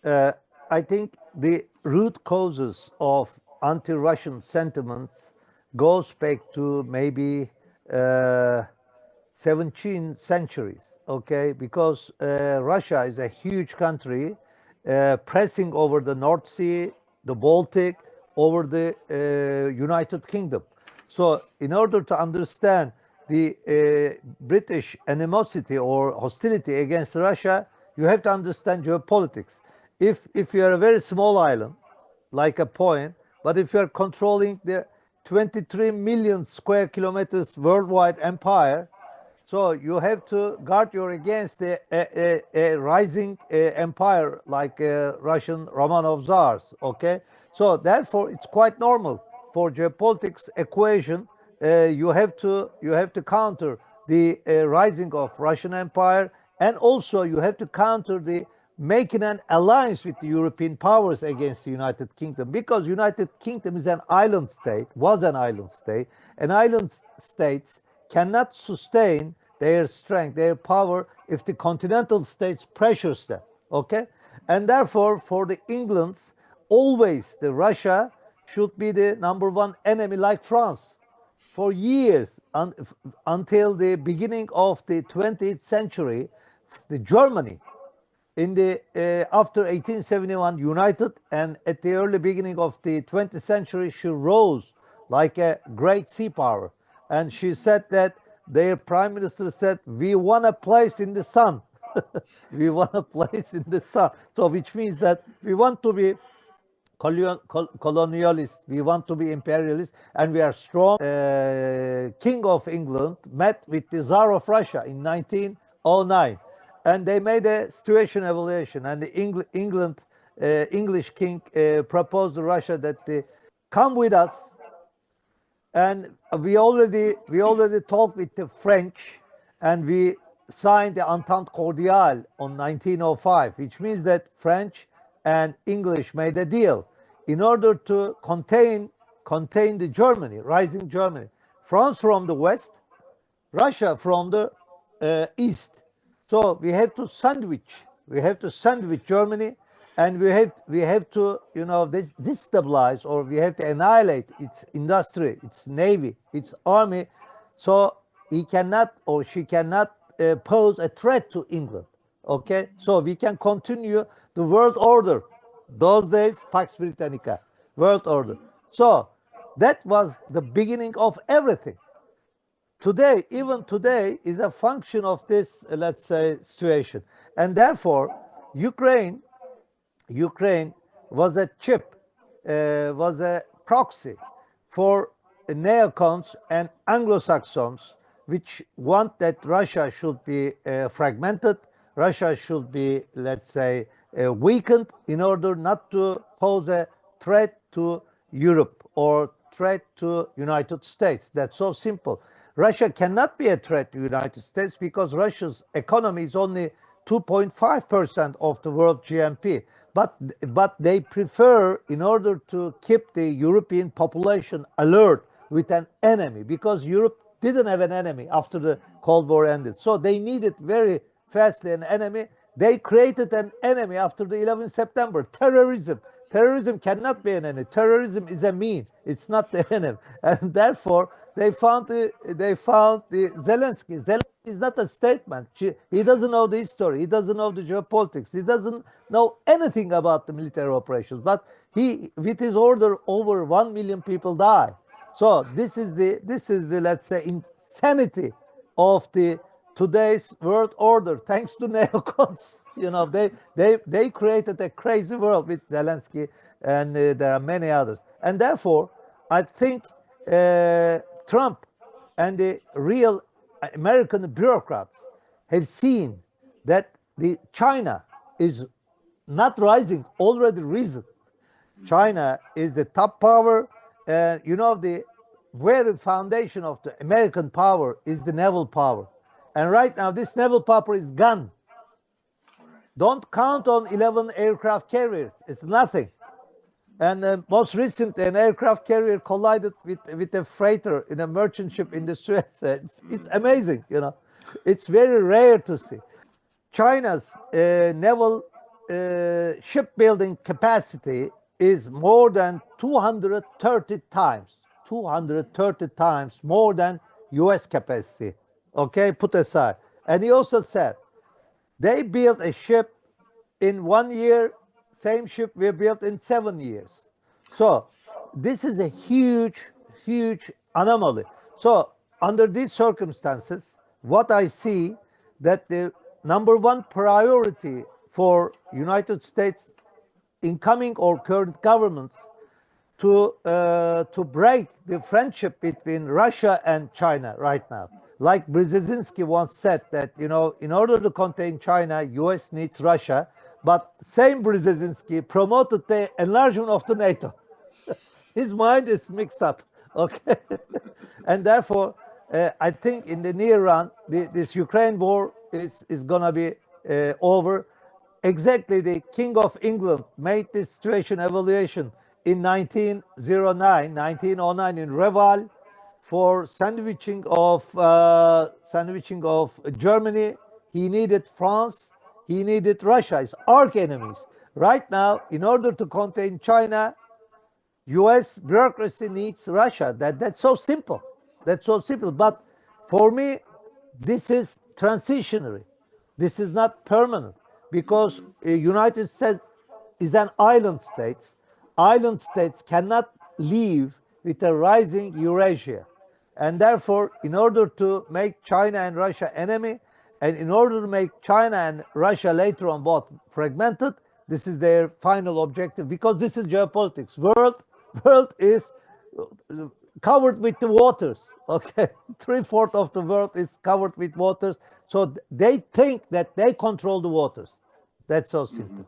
Uh, I think the root causes of anti-Russian sentiments goes back to maybe 17th centuries, okay? Because Russia is a huge country pressing over the North Sea, the Baltic, over the United Kingdom. So in order to understand the British animosity or hostility against Russia, you have to understand geopolitics. If you are a very small island, like a point, but if you are controlling the 23 million square kilometers worldwide empire, so you have to guard your against a rising empire like Russian Romanov Tsars. Okay, so therefore it's quite normal for geopolitics equation. You have to counter the rising of Russian empire, and also you have to counter the making an alliance with the European powers against the United Kingdom, because United Kingdom is an island state, was an island state, and island states cannot sustain their strength, their power, if the continental states pressures them, okay? And therefore, for the Englands, always the Russia should be the number one enemy, like France. For years, until the beginning of the 20th century, the Germany, in the after 1871 united, and at the early beginning of the 20th century, she rose like a great sea power. And she said that their prime minister said, we want a place in the sun. We want a place in the sun. So which means that we want to be colonialist, we want to be imperialist, and we are strong. King of England met with the Tsar of Russia in 1909, and they made a situation evaluation, and the English king proposed to Russia that they come with us, and we already talked with the French, and we signed the Entente Cordiale on 1905, which means that French and English made a deal in order to contain the Germany, rising Germany. France from the west, Russia from the east. So we have to sandwich Germany, and we have to destabilize, or we have to annihilate its industry, its navy, its army, so he cannot or she cannot pose a threat to England. Okay, so we can continue the world order. Those days, Pax Britannica, world order. So that was the beginning of everything. Today, even today, is a function of this, let's say, situation. And therefore, Ukraine was a chip, was a proxy for neocons and Anglo-Saxons, which want that Russia should be fragmented, Russia should be, let's say, weakened, in order not to pose a threat to Europe or threat to United States. That's so simple. Russia cannot be a threat to the United States because Russia's economy is only 2.5% of the world GNP. But they prefer, in order to keep the European population alert, with an enemy, because Europe didn't have an enemy after the Cold War ended. So they needed very fastly an enemy. They created an enemy after the 11th September, terrorism. Terrorism cannot be an enemy. Terrorism is a means. It's not the enemy. And therefore, they found the Zelensky. Zelensky is not a statement. He doesn't know the history. He doesn't know the geopolitics. He doesn't know anything about the military operations. But with his order, over 1 million people die. So this is the let's say, insanity of the today's world order. Thanks to neocons, they created a crazy world with Zelensky, and there are many others. And therefore, I think Trump and the real American bureaucrats have seen that the China is not rising, already risen. China is the top power. The very foundation of the American power is the naval power. And right now, this naval power is gone. Don't count on 11 aircraft carriers. It's nothing. And most recent, an aircraft carrier collided with a freighter in a merchant ship in the Suez. It's amazing, It's very rare to see. China's naval shipbuilding capacity is more than 230 times more than US capacity. Okay, put aside. And he also said they built a ship in 1 year, same ship we built in 7 years. So this is a huge anomaly. So under these circumstances, what I see that the number one priority for United States incoming or current governments to break the friendship between Russia and China right now. Like Brzezinski once said that, you know, in order to contain China, US needs Russia, but same Brzezinski promoted the enlargement of the NATO. His mind is mixed up, okay? And therefore, I think in the near run, this Ukraine war is going to be over. Exactly, the King of England made this situation evaluation in 1909 in Reval for sandwiching of Germany. He needed France. He needed Russia, his arch enemies. Right now, in order to contain China, US bureaucracy needs Russia. That's so simple. That's so simple. But for me, this is transitionary. This is not permanent because United States is an island state. Island states cannot live with a rising Eurasia. And therefore, in order to make China and Russia enemy, and in order to make China and Russia later on both fragmented, this is their final objective, because this is geopolitics. World is covered with the waters, okay? 3/4 of the world is covered with waters. So they think that they control the waters. That's so simple.